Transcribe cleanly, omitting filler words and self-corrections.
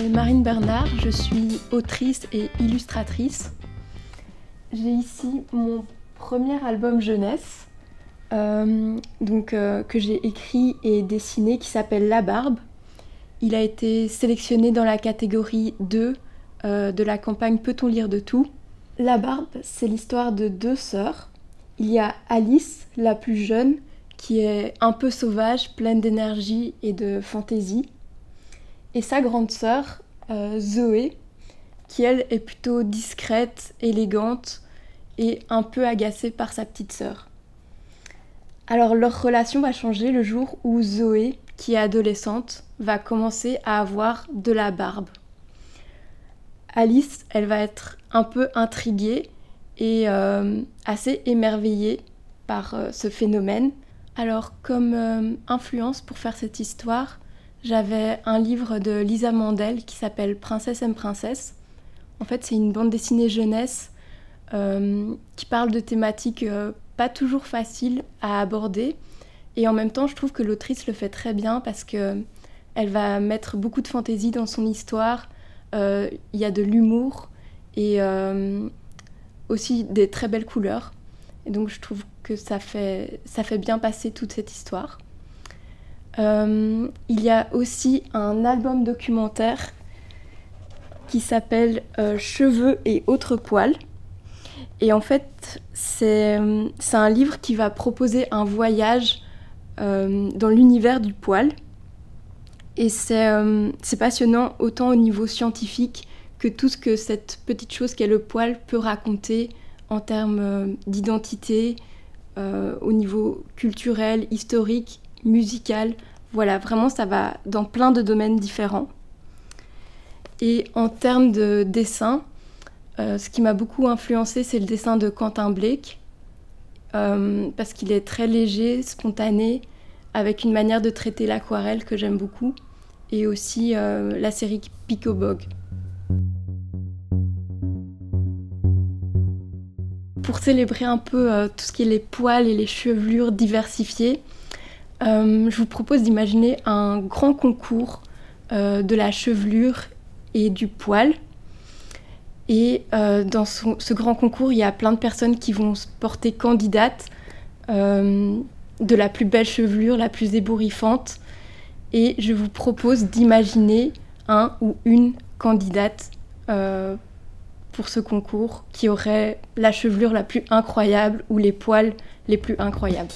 m'appelle Marine Bernard, je suis autrice et illustratrice. J'ai ici mon premier album jeunesse que j'ai écrit et dessiné qui s'appelle La Barbe. Il a été sélectionné dans la catégorie 2 de la campagne Peut-on lire de tout? La Barbe, c'est l'histoire de deux sœurs. Il y a Alice, la plus jeune, qui est un peu sauvage, pleine d'énergie et de fantaisie. Et sa grande sœur, Zoé, qui elle est plutôt discrète, élégante et un peu agacée par sa petite sœur. Alors leur relation va changer le jour où Zoé, qui est adolescente, va commencer à avoir de la barbe. Alice, elle va être un peu intriguée et assez émerveillée par ce phénomène. Alors comme influence pour faire cette histoire, j'avais un livre de Lisa Mandel qui s'appelle Princesse aime princesse. En fait, c'est une bande dessinée jeunesse qui parle de thématiques pas toujours faciles à aborder. Et en même temps, je trouve que l'autrice le fait très bien parce qu'elle va mettre beaucoup de fantaisie dans son histoire. Il y a de l'humour et aussi des très belles couleurs. Et donc, je trouve que ça fait bien passer toute cette histoire. Il y a aussi un album documentaire qui s'appelle Cheveux et autres poils. Et en fait, c'est un livre qui va proposer un voyage dans l'univers du poil. Et c'est passionnant autant au niveau scientifique que tout ce que cette petite chose qu'est le poil peut raconter en termes d'identité, au niveau culturel, historique, musical. Voilà, vraiment, ça va dans plein de domaines différents. Et en termes de dessin, ce qui m'a beaucoup influencée, c'est le dessin de Quentin Blake, parce qu'il est très léger, spontané, avec une manière de traiter l'aquarelle que j'aime beaucoup, et aussi la série Pico Bog. Pour célébrer un peu tout ce qui est les poils et les chevelures diversifiées, je vous propose d'imaginer un grand concours de la chevelure et du poil. Et dans ce grand concours, il y a plein de personnes qui vont se porter candidates de la plus belle chevelure, la plus ébouriffante. Et je vous propose d'imaginer un ou une candidate pour ce concours qui aurait la chevelure la plus incroyable ou les poils les plus incroyables.